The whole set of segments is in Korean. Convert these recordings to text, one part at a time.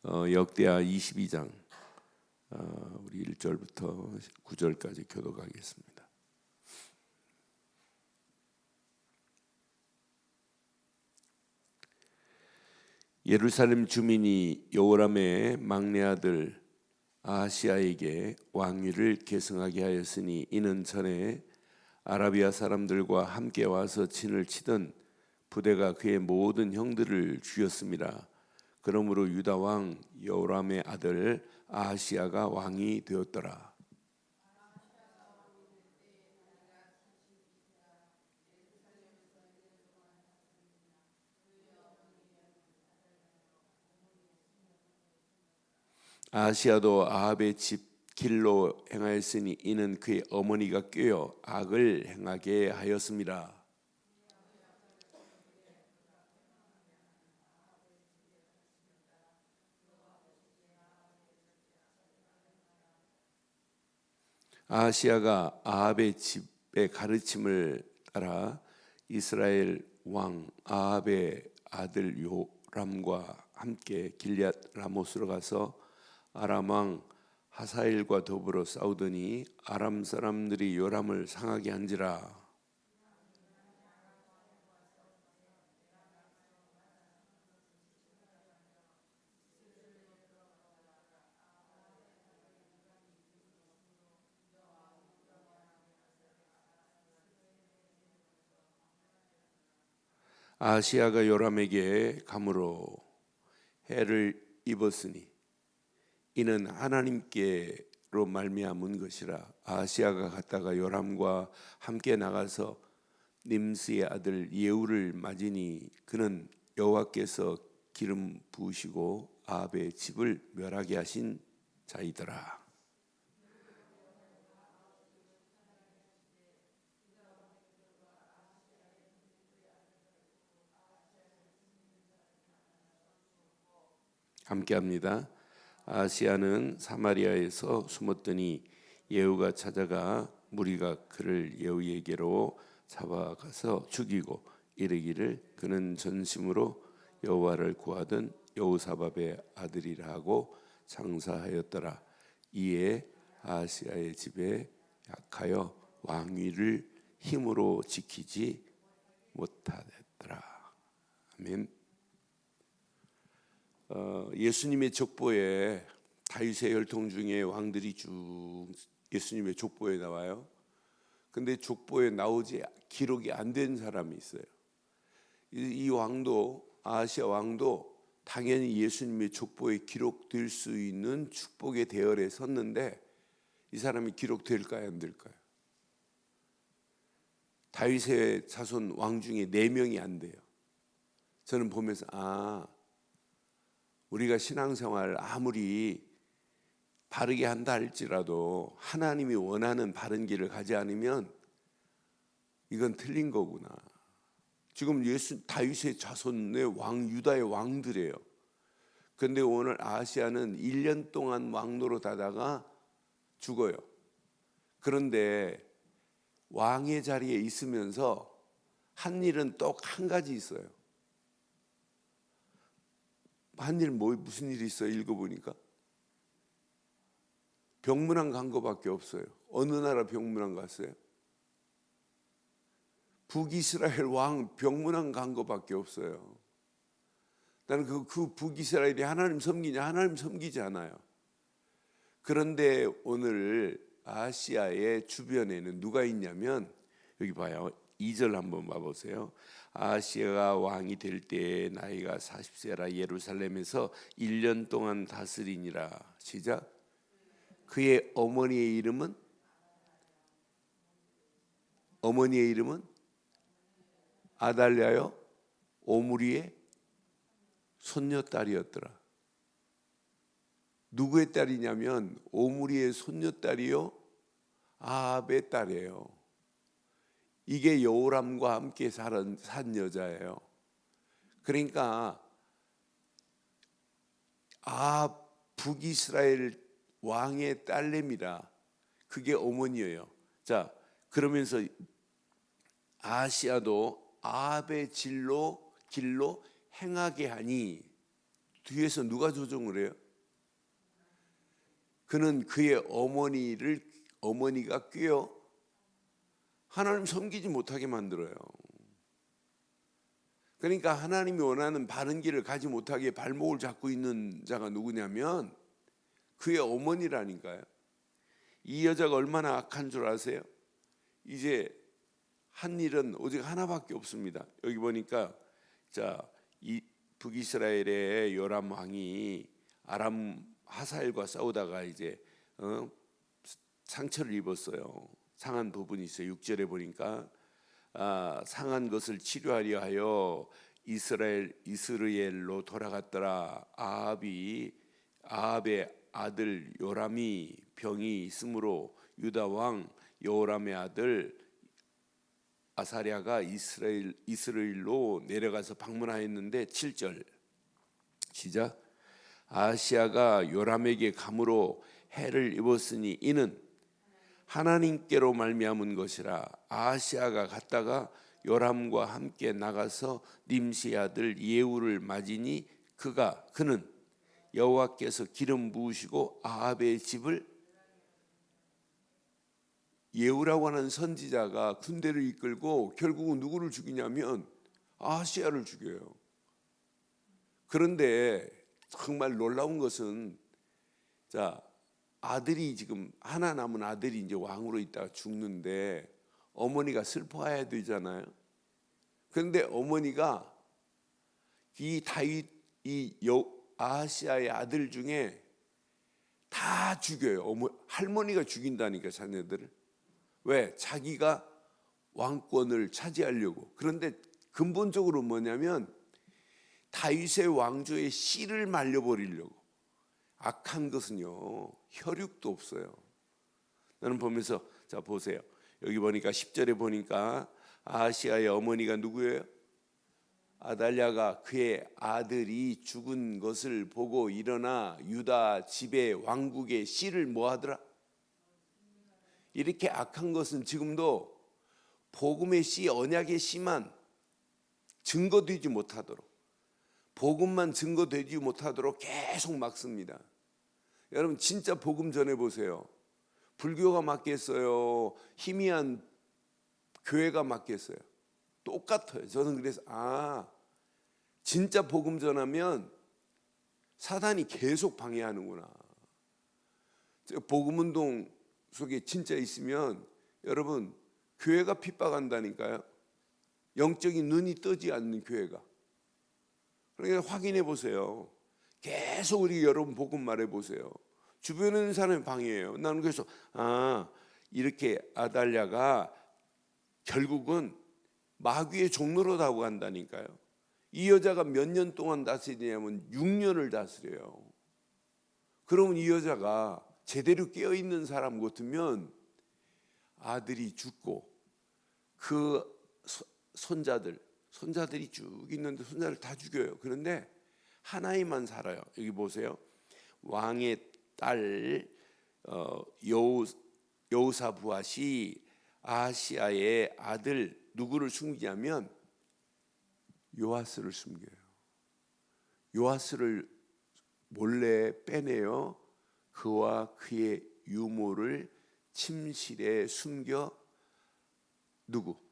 역대하 22장 우리 1절부터 9절까지 교독하겠습니다. 예루살렘 주민이 여호람의 막내 아들 아하시야에게 왕위를 계승하게 하였으니 이는 전에 아라비아 사람들과 함께 와서 진을 치던 부대가 그의 모든 형들을 죽였습니다. 그러므로 유다 왕 여호람의 아들 아하시야가 왕이 되었더라. 아하시야도 아합의 집 길로 행하였으니 이는 그의 어머니가 꾀어 악을 행하게 하였습니다. 아하시야가 아합의 집의 가르침을 따라 이스라엘 왕 아합의 아들 요람과 함께 길앗 라못으로 가서 아람 왕 하사엘과 더불어 싸우더니 아람 사람들이 요람을 상하게 한지라. 아하시야가 요람에게 감으로 해를 입었으니 이는 하나님께로 말미암은 것이라. 아하시야가 갔다가 요람과 함께 나가서 님스의 아들 예후를 맞으니 그는 여호와께서 기름 부으시고 아합의 집을 멸하게 하신 자이더라. 함께합니다. 아하시야는 사마리아에서 숨었더니 예후가 찾아가 무리가 그를 예후에게로 잡아가서 죽이고 이르기를 그는 전심으로 여호와를 구하던 여호사밧의 아들이라 하고 장사하였더라. 이에 아하시야의 집에 약하여 왕위를 힘으로 지키지 못하였더라. 아멘. 예수님의 족보에 다윗의 혈통 중에 왕들이 쭉 예수님의 족보에 나와요. 근데 족보에 나오지 기록이 안 된 사람이 있어요. 이 왕도 아하시야 왕도 당연히 예수님의 족보에 기록될 수 있는 축복의 대열에 섰는데 이 사람이 기록될까요, 안 될까요? 다윗의 자손 왕 중에 4명이 안 돼요. 저는 보면서 우리가 신앙생활 아무리 바르게 한다 할지라도 하나님이 원하는 바른 길을 가지 않으면 이건 틀린 거구나. 지금 다윗의 자손의 왕, 유다의 왕들이에요. 그런데 오늘 아하시야는 1년 동안 왕 노릇하다가 죽어요. 그런데 왕의 자리에 있으면서 한 일은 또 한 가지 있어요. 한 일 무슨 일이 있어요? 읽어보니까 병문안 간 거밖에 없어요. 어느 나라 병문안 갔어요? 북이스라엘 왕 병문안 간 거밖에 없어요. 나는 그 북이스라엘이 하나님 섬기냐? 하나님 섬기지 않아요. 그런데 오늘 아하시야의 주변에는 누가 있냐면 여기 봐요. 2절 한번 봐보세요. 아하시야가 왕이 될 때 나이가 40세라 예루살렘에서 1년 동안 다스리니라. 시작. 그의 어머니의 이름은 아달랴요 오므리의 손녀딸이었더라. 누구의 딸이냐면 오므리의 손녀딸이요 아합의 딸이에요. 이게 여호람과 함께 산 여자예요. 그러니까 아합 북이스라엘 왕의 딸내미라. 그게 어머니예요. 자, 그러면서 아하시야도 아합의 길로 행하게 하니 뒤에서 누가 조종을 해요? 그는 그의 어머니가 꿰어 하나님 섬기지 못하게 만들어요. 그러니까 하나님이 원하는 바른 길을 가지 못하게 발목을 잡고 있는 자가 누구냐면 그의 어머니라니까요. 이 여자가 얼마나 악한 줄 아세요? 이제 한 일은 오직 하나밖에 없습니다. 여기 보니까 이 북이스라엘의 요람 왕이 아람 하사엘과 싸우다가 이제 상처를 입었어요. 상한 부분이 있어요. 6절에 보니까 상한 것을 치료하려 하여 이스라엘로 돌아갔더라. 아합의 아들 요람이 병이 있으므로 유다 왕 여호람의 아들 아사랴가 이스라엘로 내려가서 방문하였는데 7절 시작. 아하시야가 요람에게 감으로 해를 입었으니 이는 하나님께로 말미암은 것이라. 아하시야가 갔다가 요람과 함께 나가서 님시의 아들 예후를 맞으니 그는 여호와께서 기름 부으시고 아합의 집을, 예후라고 하는 선지자가 군대를 이끌고 결국은 누구를 죽이냐면 아하시야를 죽여요. 그런데 정말 놀라운 것은 아들이 지금 하나 남은 아들이 이제 왕으로 있다가 죽는데 어머니가 슬퍼해야 되잖아요. 그런데 어머니가 아하시야의 아들 중에 다 죽여요. 할머니가 죽인다니까 자녀들을. 왜? 자기가 왕권을 차지하려고. 그런데 근본적으로 뭐냐면 다윗의 왕조의 씨를 말려버리려고. 악한 것은요 혈육도 없어요. 나는 보면서 보세요. 여기 보니까 10절에 보니까 아하시야의 어머니가 누구예요? 아달랴가 그의 아들이 죽은 것을 보고 일어나 유다 집의 왕국의 씨를 뭐하더라? 이렇게 악한 것은 지금도 복음의 씨, 언약의 씨만 증거되지 못하도록, 복음만 증거되지 못하도록 계속 막습니다. 여러분 진짜 복음 전해보세요. 불교가 맞겠어요? 희미한 교회가 맞겠어요? 똑같아요. 저는 그래서 진짜 복음 전하면 사단이 계속 방해하는구나. 복음운동 속에 진짜 있으면 여러분 교회가 핍박한다니까요. 영적인 눈이 뜨지 않는 교회가. 그러니까 확인해 보세요. 계속 우리 여러분 복음 말해 보세요. 주변에 있는 사람이 방해해요. 나는 그래서 이렇게 아달랴가 결국은 마귀의 종로로 다고 간다니까요. 이 여자가 몇 년 동안 다스리냐면 6년을 다스려요. 그러면 이 여자가 제대로 깨어있는 사람 같으면 아들이 죽고 그 손자들이 쭉 있는데 손자를 다 죽여요. 그런데 하나이만 살아요. 여기 보세요. 왕의 딸 여호사부앗이 아하시야의 아들 누구를 숨기냐면 요아스를 숨겨요. 요아스를 몰래 빼내요. 그와 그의 유모를 침실에 숨겨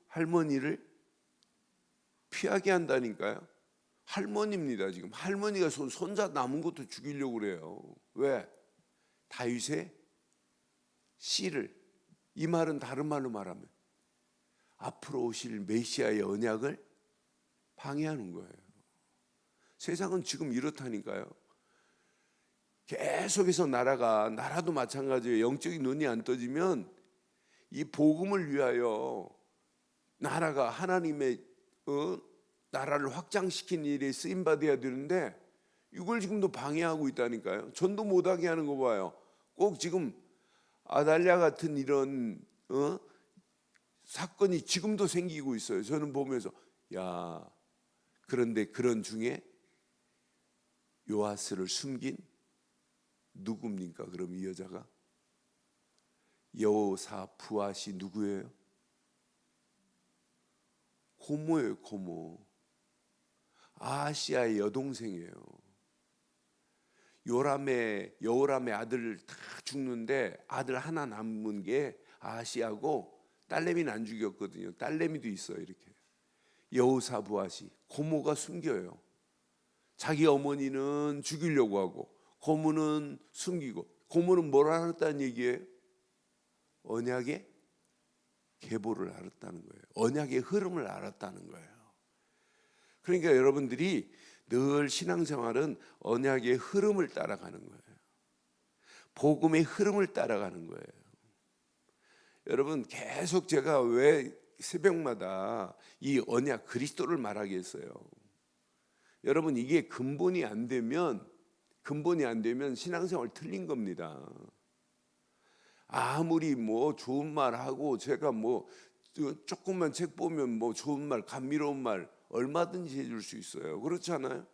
할머니를 피하게 한다니까요. 할머니입니다. 지금 할머니가 손자 남은 것도 죽이려고 그래요. 왜? 다윗의 씨를, 이 말은 다른 말로 말하면 앞으로 오실 메시아의 언약을 방해하는 거예요. 세상은 지금 이렇다니까요. 계속해서 나라도 마찬가지예요. 영적인 눈이 안 떠지면 이 복음을 위하여 나라가 하나님의 나라를 확장시키는 일에 쓰임받아야 되는데 이걸 지금도 방해하고 있다니까요. 전도 못하게 하는 거 봐요. 꼭 지금 아달랴 같은 이런 사건이 지금도 생기고 있어요. 저는 보면서 그런데 그런 중에 요아스를 숨긴 누굽니까? 그럼 이 여자가 여호사부앗이 누구예요? 고모예요. 고모. 아하시야의 여동생이에요. 여호람의 아들 다 죽는데 아들 하나 남은 게 아하시하고 딸내미는 안 죽였거든요. 딸내미도 있어요. 이렇게 여호사부앗이 고모가 숨겨요. 자기 어머니는 죽이려고 하고 고모는 숨기고, 고모는 뭘 알았다는 얘기예요? 언약의 계보를 알았다는 거예요. 언약의 흐름을 알았다는 거예요. 그러니까 여러분들이 늘 신앙생활은 언약의 흐름을 따라가는 거예요. 복음의 흐름을 따라가는 거예요. 여러분, 계속 제가 왜 새벽마다 이 언약 그리스도를 말하게 했어요? 여러분, 이게 근본이 안 되면 신앙생활 틀린 겁니다. 아무리 뭐 좋은 말 하고, 제가 뭐 조금만 책 보면 뭐 좋은 말, 감미로운 말 얼마든지 해줄 수 있어요. 그렇지 않아요?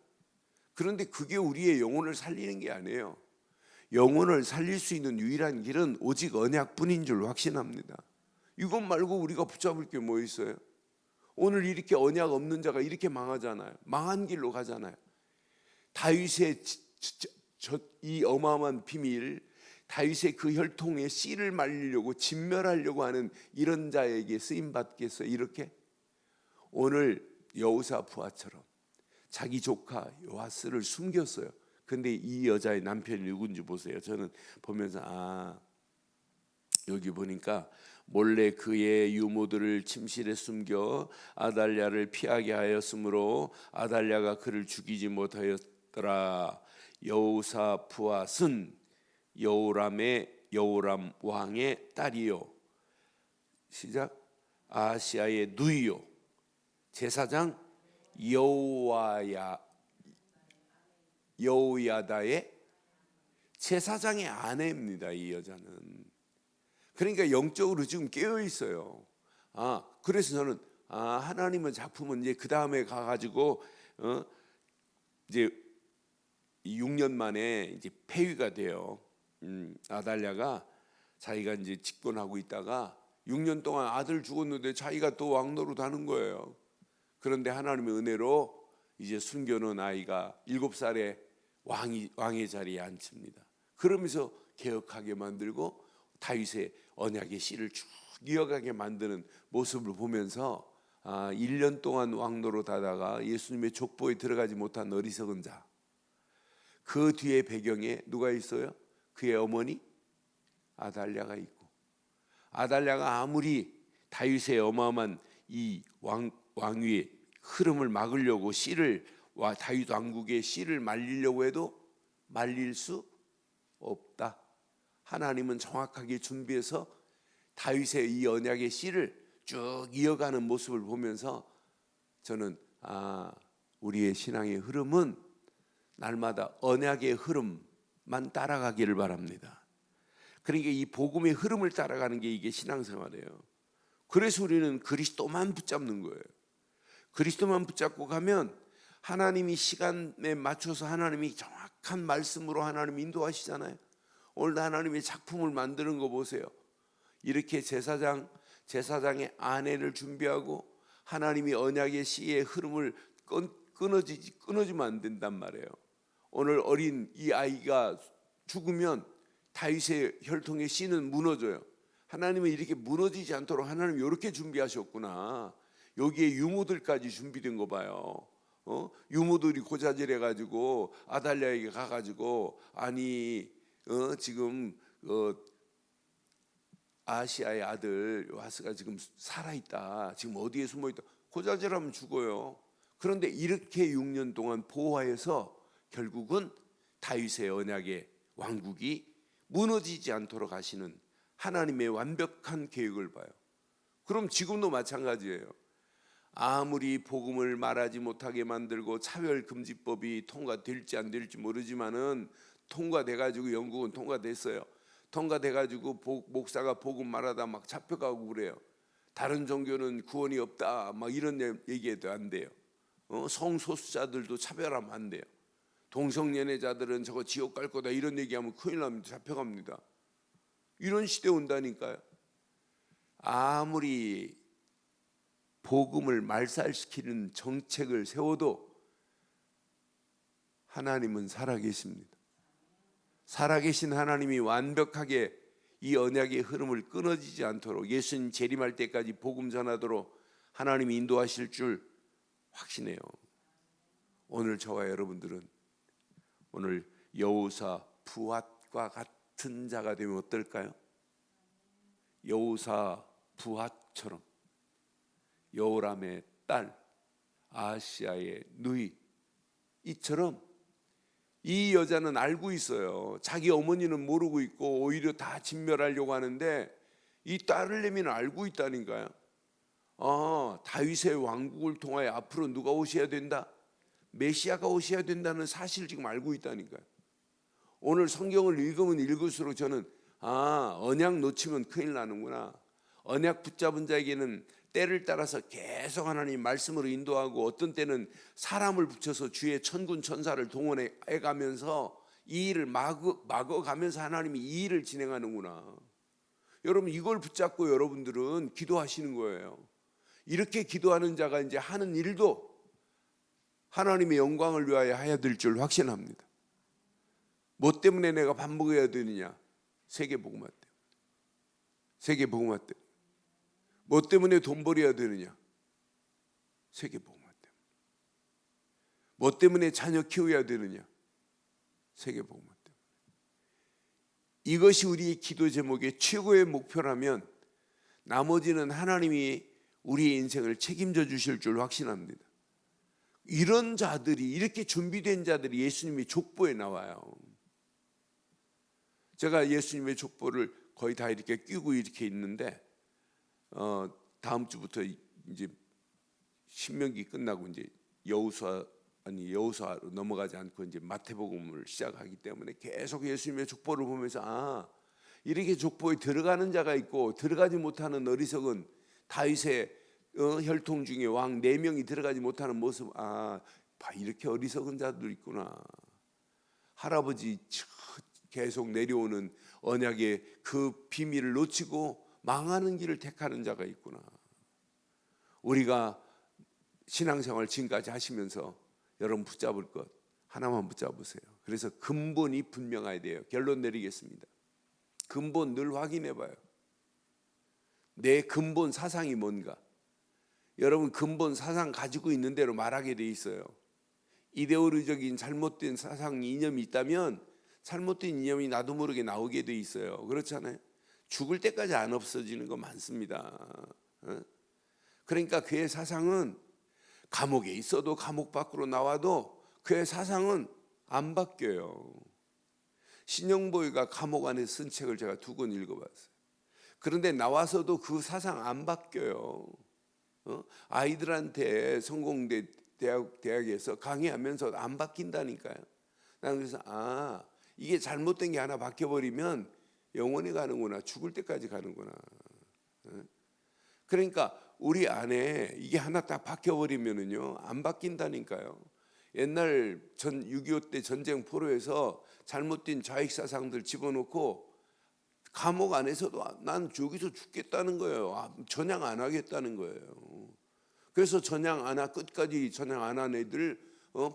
그런데 그게 우리의 영혼을 살리는 게 아니에요. 영혼을 살릴 수 있는 유일한 길은 오직 언약뿐인 줄 확신합니다. 이것 말고 우리가 붙잡을 게 뭐 있어요? 오늘 이렇게 언약 없는 자가 이렇게 망하잖아요. 망한 길로 가잖아요. 다윗의 이 어마어마한 비밀, 다윗의 그 혈통에 씨를 말리려고 진멸하려고 하는 이런 자에게 쓰임 받겠어요. 이렇게 오늘 여호사부앗처럼 자기 조카 요아스를 숨겼어요. 근데 이 여자의 남편이 누군지 보세요. 저는 보면서 여기 보니까 몰래 그의 유모들을 침실에 숨겨 아달랴를 피하게 하였으므로 아달랴가 그를 죽이지 못하였더라. 여호사부앗은 여호람 왕의 딸이요, 시작, 아하시아의 누이요, 제사장 여호야다의 제사장의 아내입니다. 이 여자는. 그러니까 영적으로 지금 깨어 있어요. 그래서 저는 하나님의 작품은 이제 그 다음에 가가지고 이제 6년 만에 이제 폐위가 돼요. 아달랴가 자기가 이제 집권하고 있다가 6년 동안 아들 죽었는데 자기가 또 왕노릇 하는 거예요. 그런데 하나님의 은혜로 이제 숨겨놓은 아이가 7살에 왕의 자리에 앉힙니다. 그러면서 개혁하게 만들고 다윗의 언약의 씨를 쭉 이어가게 만드는 모습을 보면서 1년 동안 왕노릇 하다가 예수님의 족보에 들어가지 못한 어리석은 자, 그 뒤에 배경에 누가 있어요? 그의 어머니 아달랴가 있고, 아달랴가 아무리 다윗의 어마어마한 이 왕위의 흐름을 막으려고 다윗 왕국의 씨를 말리려고 해도 말릴 수 없다. 하나님은 정확하게 준비해서 다윗의 이 언약의 씨를 쭉 이어가는 모습을 보면서 저는 우리의 신앙의 흐름은 날마다 언약의 흐름만 따라가기를 바랍니다. 그러니까 이 복음의 흐름을 따라가는 게 이게 신앙생활이에요. 그래서 우리는 그리스도만 붙잡는 거예요. 그리스도만 붙잡고 가면 하나님이 시간에 맞춰서 하나님이 정확한 말씀으로 하나님 인도하시잖아요. 오늘 하나님의 작품을 만드는 거 보세요. 이렇게 제사장의 아내를 준비하고 하나님이 언약의 씨의 흐름을 끊어지면 안 된단 말이에요. 오늘 어린 이 아이가 죽으면 다윗의 혈통의 씨는 무너져요. 하나님은 이렇게 무너지지 않도록 하나님 이렇게 준비하셨구나. 여기에 유모들까지 준비된 거 봐요. 유모들이 고자질해가지고 아달랴에게 가가지고 지금 아시아의 아들 요아스가 지금 살아있다. 지금 어디에 숨어있다. 고자질하면 죽어요. 그런데 이렇게 6년 동안 보호하여서 결국은 다윗의 언약의 왕국이 무너지지 않도록 하시는 하나님의 완벽한 계획을 봐요. 그럼 지금도 마찬가지예요. 아무리 복음을 말하지 못하게 만들고 차별금지법이 통과될지 안 될지 모르지만은 통과돼가지고 영국은 통과됐어요. 통과돼가지고 목사가 복음 말하다 막 잡혀가고 그래요. 다른 종교는 구원이 없다 막 이런 얘기해도 안 돼요. 성소수자들도 차별하면 안 돼요. 동성연애자들은 저거 지옥 갈 거다 이런 얘기하면 큰일 납니다. 잡혀갑니다. 이런 시대 온다니까요. 아무리 복음을 말살시키는 정책을 세워도 하나님은 살아계십니다. 살아계신 하나님이 완벽하게 이 언약의 흐름을 끊어지지 않도록 예수님 재림할 때까지 복음 전하도록 하나님이 인도하실 줄 확신해요. 오늘 저와 여러분들은 오늘 여호사 부핫과 같은 자가 되면 어떨까요? 여호사 부핫처럼 여호람의 딸 아하시아의 누이 이처럼 이 여자는 알고 있어요. 자기 어머니는 모르고 있고 오히려 다 진멸하려고 하는데 이 딸을 알고 있다니까요. 다윗의 왕국을 통하여 앞으로 누가 오셔야 된다? 메시아가 오셔야 된다는 사실을 지금 알고 있다니까요. 오늘 성경을 읽으면 읽을수록 저는 언약 놓치면 큰일 나는구나. 언약 붙잡은 자에게는 때를 따라서 계속 하나님 말씀으로 인도하고 어떤 때는 사람을 붙여서 주의 천군 천사를 동원해 가면서 이 일을 막아가면서 하나님이 이 일을 진행하는구나. 여러분 이걸 붙잡고 여러분들은 기도하시는 거예요. 이렇게 기도하는 자가 이제 하는 일도 하나님의 영광을 위하여 해야 될 줄 확신합니다. 뭐 때문에 내가 밥 먹어야 되느냐? 세계복음화 때문에. 세계복음화 때문에. 뭐 때문에 돈 벌어야 되느냐? 세계복음화 때문에. 뭐 때문에 자녀 키워야 되느냐? 세계복음화 때문에. 이것이 우리의 기도 제목의 최고의 목표라면 나머지는 하나님이 우리의 인생을 책임져 주실 줄 확신합니다. 이런 자들이, 이렇게 준비된 자들이 예수님의 족보에 나와요. 제가 예수님의 족보를 거의 다 이렇게 끼고 이렇게 있는데 다음 주부터 이제 신명기 끝나고 이제 여호수아로 넘어가지 않고 이제 마태복음을 시작하기 때문에 계속 예수님의 족보를 보면서 이렇게 족보에 들어가는 자가 있고 들어가지 못하는 어리석은 다윗의 혈통 중에 왕 4명이 들어가지 못하는 모습, 이렇게 어리석은 자도 있구나. 할아버지 계속 내려오는 언약의 그 비밀을 놓치고 망하는 길을 택하는 자가 있구나. 우리가 신앙생활 지금까지 하시면서 여러분 붙잡을 것 하나만 붙잡으세요. 그래서 근본이 분명해야 돼요. 결론 내리겠습니다. 근본 늘 확인해 봐요. 내 근본 사상이 뭔가. 여러분 근본 사상 가지고 있는 대로 말하게 돼 있어요. 이데올로기적인 잘못된 사상 이념이 있다면 잘못된 이념이 나도 모르게 나오게 돼 있어요. 그렇잖아요. 죽을 때까지 안 없어지는 거 많습니다. 그러니까 그의 사상은 감옥에 있어도 감옥 밖으로 나와도 그의 사상은 안 바뀌어요. 신영보이가 감옥 안에 쓴 책을 제가 2권 읽어봤어요. 그런데 나와서도 그 사상 안 바뀌어요. 아이들한테 성공대 대학에서 강의하면서 안 바뀐다니까요. 나는 그래서 이게 잘못된 게 하나 바뀌어버리면 영원히 가는구나. 죽을 때까지 가는구나. 그러니까 우리 안에 이게 하나 딱 바뀌어버리면은요 안 바뀐다니까요. 옛날 6.25 때 전쟁 포로에서 잘못된 좌익 사상들 집어넣고 감옥 안에서도 난 여기서 죽겠다는 거예요. 전향 안 하겠다는 거예요. 그래서 전향 안 하 끝까지 전향 안 한 애들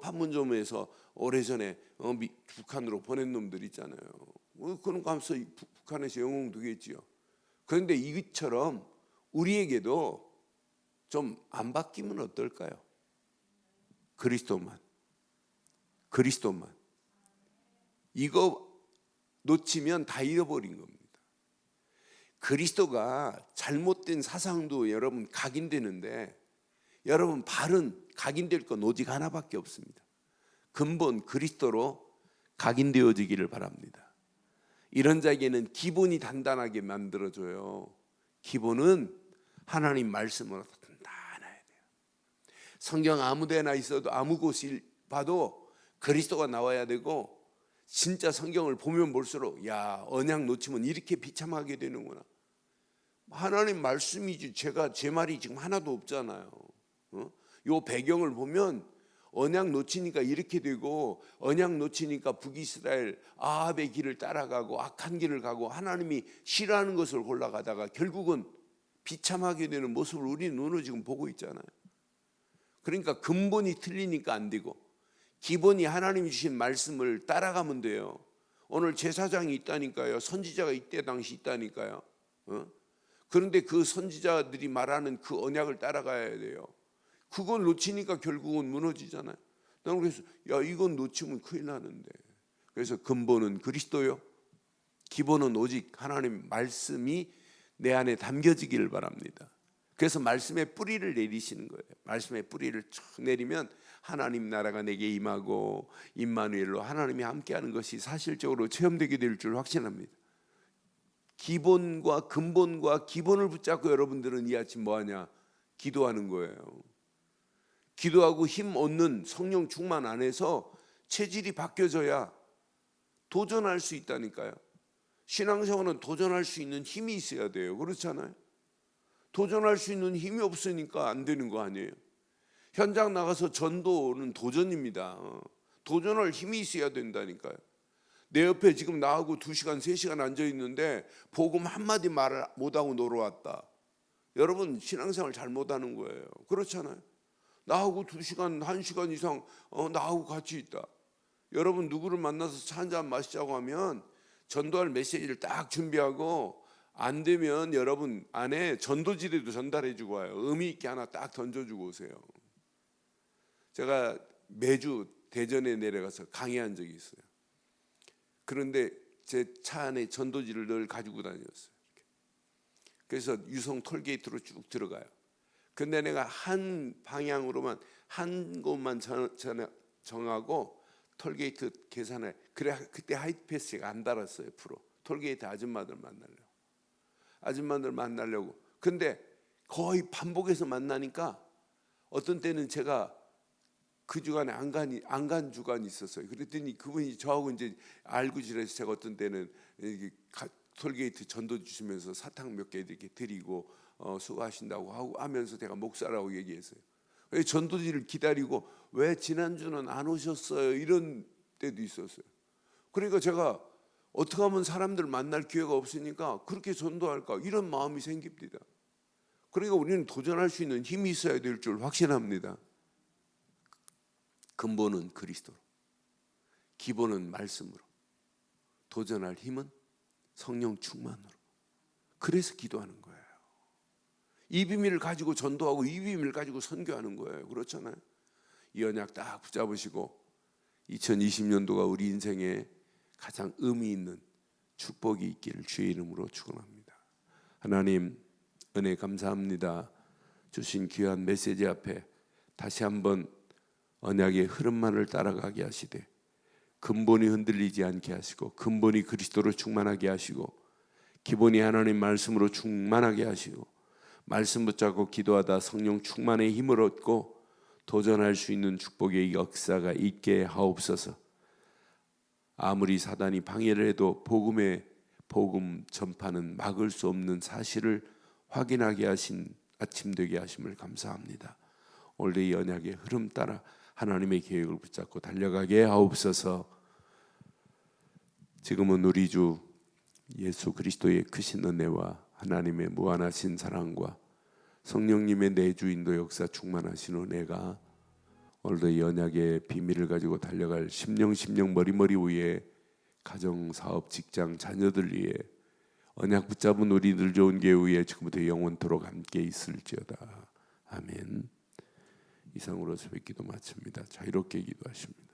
판문점에서 오래전에 북한으로 보낸 놈들 있잖아요. 그런 거 하면서 북한에서 영웅 되겠지요. 그런데 이것처럼 우리에게도 좀 안 바뀌면 어떨까요? 그리스도만 이거 놓치면 다 잃어버린 겁니다. 그리스도가 잘못된 사상도 여러분 각인되는데 여러분 바른 각인될 건 오직 하나밖에 없습니다. 근본 그리스도로 각인되어지기를 바랍니다. 이런 자에게는 기본이 단단하게 만들어줘요. 기본은 하나님 말씀으로 단단해야 돼요. 성경 아무 데나 있어도 아무 곳을 봐도 그리스도가 나와야 되고 진짜 성경을 보면 볼수록 언약 놓치면 이렇게 비참하게 되는구나. 하나님 말씀이지 제 말이 지금 하나도 없잖아요. 요 배경을 보면 언약 놓치니까 이렇게 되고 언약 놓치니까 북이스라엘 아합의 길을 따라가고 악한 길을 가고 하나님이 싫어하는 것을 골라가다가 결국은 비참하게 되는 모습을 우리 눈으로 지금 보고 있잖아요. 그러니까 근본이 틀리니까 안 되고 기본이 하나님이 주신 말씀을 따라가면 돼요. 오늘 제사장이 있다니까요. 선지자가 이때 당시 있다니까요. 그런데 그 선지자들이 말하는 그 언약을 따라가야 돼요. 그걸 놓치니까 결국은 무너지잖아요. 나는 그래서 이건 놓치면 큰일 나는데. 그래서 근본은 그리스도요. 기본은 오직 하나님 말씀이 내 안에 담겨지기를 바랍니다. 그래서 말씀의 뿌리를 내리시는 거예요. 말씀의 뿌리를 쭉 내리면 하나님 나라가 내게 임하고 임마누엘로 하나님이 함께하는 것이 사실적으로 체험되게 될 줄 확신합니다. 기본과 근본과 기본을 붙잡고 여러분들은 이 아침 뭐하냐? 기도하는 거예요. 기도하고 힘 얻는 성령 충만 안에서 체질이 바뀌어져야 도전할 수 있다니까요. 신앙생활은 도전할 수 있는 힘이 있어야 돼요. 그렇잖아요. 도전할 수 있는 힘이 없으니까 안 되는 거 아니에요. 현장 나가서 전도는 도전입니다. 도전할 힘이 있어야 된다니까요. 내 옆에 지금 나하고 2시간, 3시간 앉아있는데 복음 한마디 말을 못하고 놀러 왔다. 여러분 신앙생활 잘못하는 거예요. 그렇잖아요. 나하고 2시간, 1시간 이상 나하고 같이 있다. 여러분 누구를 만나서 차 한잔 마시자고 하면 전도할 메시지를 딱 준비하고 안 되면 여러분 안에 전도지대도 전달해주고 와요. 의미 있게 하나 딱 던져주고 오세요. 제가 매주 대전에 내려가서 강의한 적이 있어요. 그런데 제 차 안에 전도지를 늘 가지고 다녔어요. 그래서 유성 톨게이트로 쭉 들어가요. 근데 내가 한 방향으로만 한 곳만 정하고 톨게이트 계산해. 그래 그때 하이패스가 안 달았어요. 프로 톨게이트 아줌마들 만나려고. 근데 거의 반복해서 만나니까 어떤 때는 제가 그 주간에 안 간 주간이 있었어요. 그랬더니 그분이 저하고 이제 알고 지내서 제가 어떤 때는 톨게이트 전도 주시면서 사탕 몇 개 이렇게 드리고 수고하신다고 하고 하면서 제가 목사라고 얘기했어요. 전도지를 기다리고 왜 지난주는 안 오셨어요? 이런 때도 있었어요. 그러니까 제가 어떻게 하면 사람들 만날 기회가 없으니까 그렇게 전도할까 이런 마음이 생깁니다. 그러니까 우리는 도전할 수 있는 힘이 있어야 될 줄 확신합니다. 근본은 그리스도로, 기본은 말씀으로, 도전할 힘은 성령 충만으로. 그래서 기도하는 거예요. 이 비밀을 가지고 전도하고 이 비밀을 가지고 선교하는 거예요. 그렇잖아요. 이 언약 딱 붙잡으시고 2020년도가 우리 인생에 가장 의미 있는 축복이 있기를 주의 이름으로 축원합니다. 하나님 은혜 감사합니다. 주신 귀한 메시지 앞에 다시 한번 언약의 흐름만을 따라가게 하시되 근본이 흔들리지 않게 하시고 근본이 그리스도로 충만하게 하시고 기본이 하나님 말씀으로 충만하게 하시고 말씀 붙잡고 기도하다 성령 충만의 힘을 얻고 도전할 수 있는 축복의 역사가 있게 하옵소서. 아무리 사단이 방해를 해도 복음 전파는 막을 수 없는 사실을 확인하게 하신 아침 되게 하심을 감사합니다. 오늘 이 언약의 흐름 따라 하나님의 계획을 붙잡고 달려가게 하옵소서. 지금은 우리 주 예수 그리스도의 크신 은혜와 하나님의 무한하신 사랑과 성령님의 내주인도 역사 충만하신 은혜가 오늘도 이 언약의 비밀을 가지고 달려갈 심령 머리머리 위에 가정, 사업, 직장, 자녀들 위에 언약 붙잡은 우리들 좋은 교회 위에 지금부터 영원토록 함께 있을지어다. 아멘. 이상으로 새벽 기도 마칩니다. 자유롭게 기도하십니다.